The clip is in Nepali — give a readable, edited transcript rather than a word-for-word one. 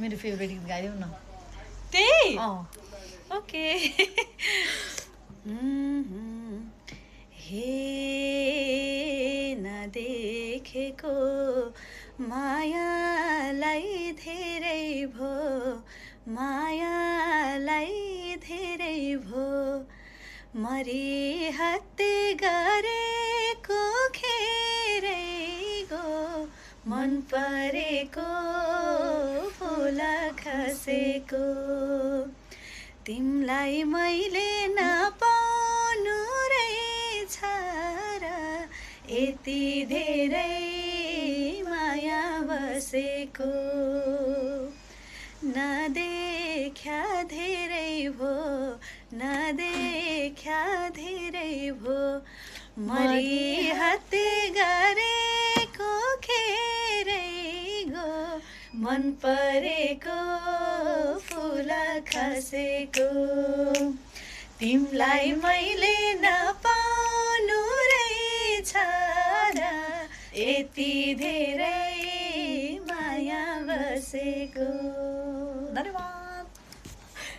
मेरो फेभरेट गीत गायौ न त्यही ओके हे नदेखेको मायालाई धेरै भो मायालाई धेरै भो मरिहत्ते गरेको खेरै गो मन परेको फुल खसेको तिमलाई मैले नपाउनु रहेछ र यति धेरै माया बसेको नदेख्या धेरै भो नदेख्या धेरै भो मरिहत्ते गरेको खेरै गो मन परेको फुल खसेको तिमलाई मैले नपाउनु रहेछ र यति धेरै माया बसेको धन्यवाद